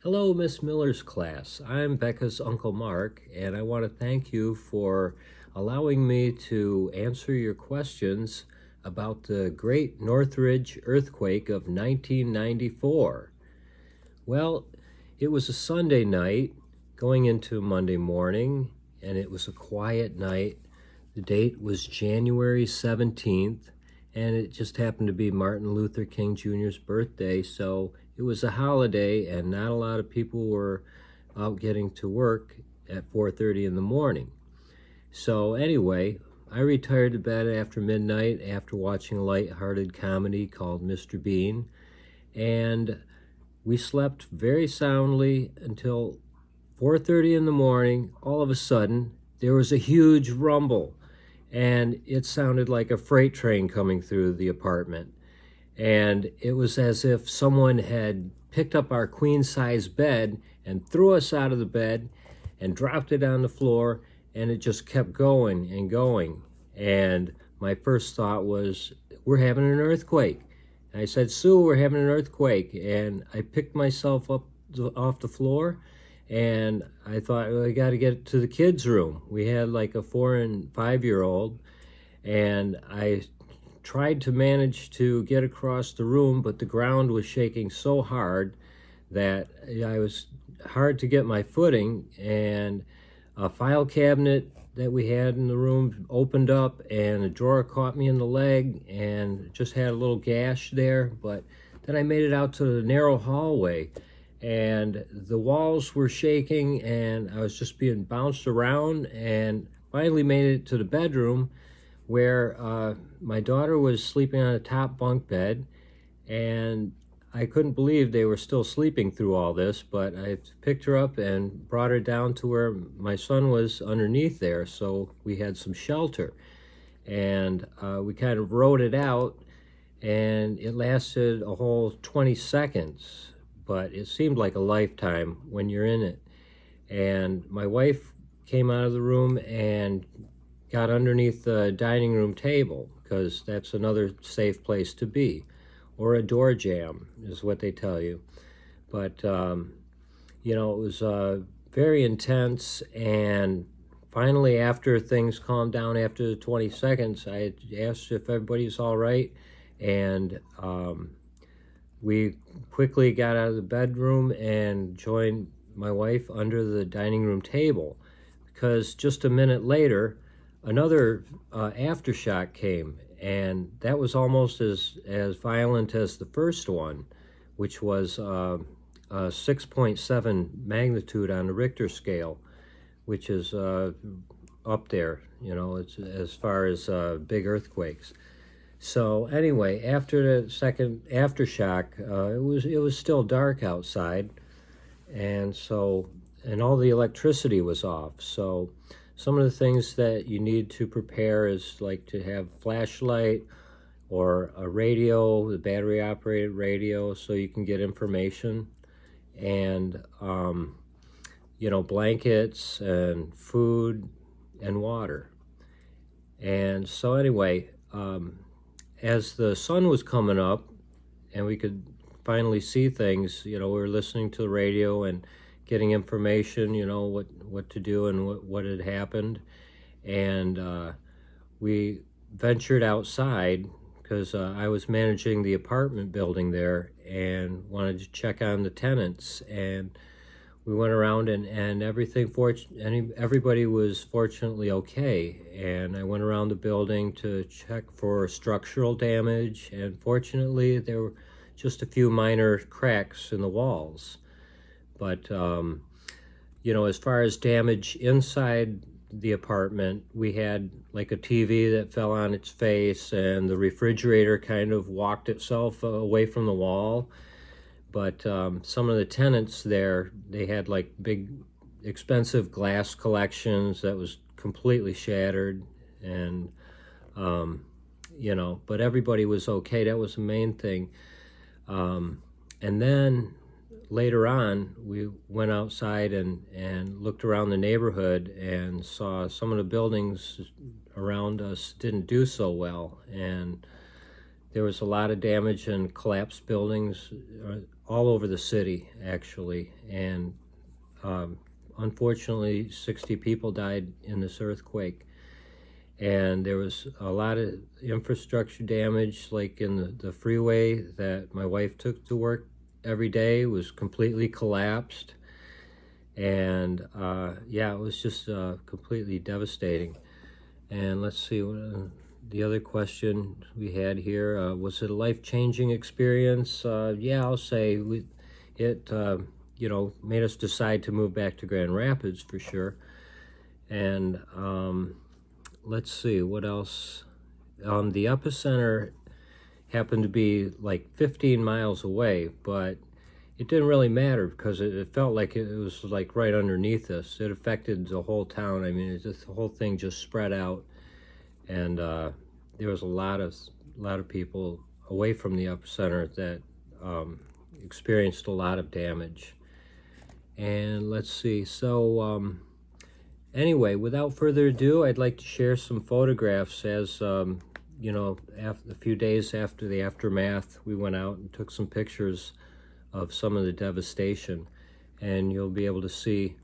Hello, Miss Miller's class. I'm Becca's Uncle Mark, and I want to thank you for allowing me to answer your questions about the great Northridge Earthquake of 1994. Well, it was a Sunday night going into Monday morning, and it was a quiet night. The date was January 17th, and it just happened to be Martin Luther King Jr.'s birthday, so it was a holiday and not a lot of people were out getting to work at 4:30 in the morning. So anyway, I retired to bed after midnight after watching a light-hearted comedy called Mr. Bean, and we slept very soundly until 4:30 in the morning. All of a sudden, there was a huge rumble, and it sounded like a freight train coming through the apartment. And it was as if someone had picked up our queen-size bed and threw us out of the bed and dropped it on the floor, and it just kept going and going. And my first thought was, we're having an earthquake. And I said, Sue, we're having an earthquake. And I picked myself up off the floor, and I thought, well, I got to get to the kids' room. We had like a 4- and 5-year-old, and I tried to manage to get across the room, but the ground was shaking so hard that I was hard to get my footing, and a file cabinet that we had in the room opened up, and a drawer caught me in the leg and just had a little gash there. But then I made it out to the narrow hallway, and the walls were shaking, and I was just being bounced around, and finally made it to the bedroom, where my daughter was sleeping on a top bunk bed, and I couldn't believe they were still sleeping through all this, but I picked her up and brought her down to where my son was underneath there, so we had some shelter. And we kind of rode it out, and it lasted a whole 20 seconds, but it seemed like a lifetime when you're in it. And my wife came out of the room and got underneath the dining room table, because that's another safe place to be, or a door jamb is what they tell you. But it was very intense, and finally, after things calmed down after the 20 seconds, I asked if everybody's all right, and we quickly got out of the bedroom and joined my wife under the dining room table, because just a minute later, another aftershock came, and that was almost as violent as the first one, which was a 6.7 magnitude on the Richter scale, which is up there, it's as far as big earthquakes. So anyway, after the second aftershock, it was still dark outside, and all the electricity was off. So some of the things that you need to prepare is like to have a flashlight or a radio, the battery operated radio, so you can get information, and blankets and food and water. And so anyway, as the sun was coming up and we could finally see things, we were listening to the radio and getting information, what to do and what had happened. And we ventured outside, because I was managing the apartment building there and wanted to check on the tenants. And we went around, and everybody was fortunately okay. And I went around the building to check for structural damage, and fortunately there were just a few minor cracks in the walls. But, as far as damage inside the apartment, we had like a TV that fell on its face, and the refrigerator kind of walked itself away from the wall. But some of the tenants there, they had like big, expensive glass collections that was completely shattered. And, but everybody was okay. That was the main thing. And then later on, we went outside and looked around the neighborhood and saw some of the buildings around us didn't do so well. And there was a lot of damage and collapsed buildings all over the city, actually, and unfortunately 60 people died in this earthquake. And there was a lot of infrastructure damage, like in the freeway that my wife took to work every day was completely collapsed. And yeah, it was just completely devastating. And let's see, the other question we had here, was it a life-changing experience? Yeah, I'll say it you know, made us decide to move back to Grand Rapids for sure. And let's see, what else? The epicenter happened to be like 15 miles away, but it didn't really matter because it felt like it was like right underneath us. It affected the whole town. I mean, the whole thing just spread out, and there was a lot of people away from the epicenter that experienced a lot of damage. And let's see, so anyway, without further ado, I'd like to share some photographs. As you know, a few days after the aftermath, we went out and took some pictures of some of the devastation, and you'll be able to see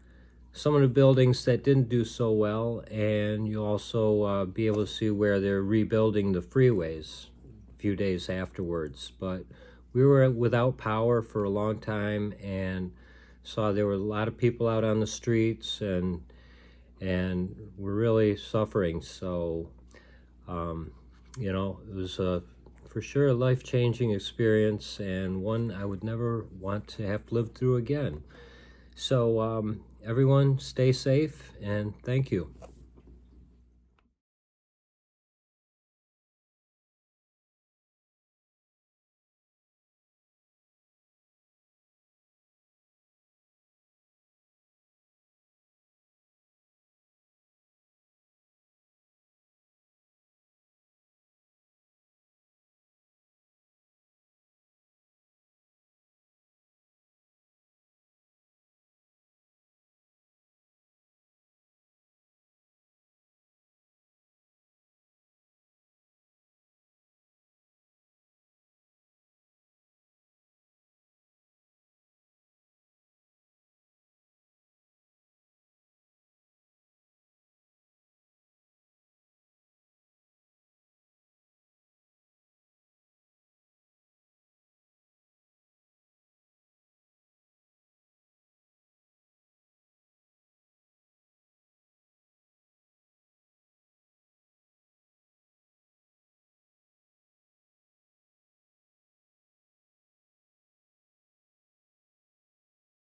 some of the buildings that didn't do so well, and you'll also be able to see where they're rebuilding the freeways a few days afterwards. But we were without power for a long time, and saw there were a lot of people out on the streets, and we're really suffering. So you know, it was for sure a life-changing experience, and one I would never want to have lived through again. So everyone stay safe, and thank you.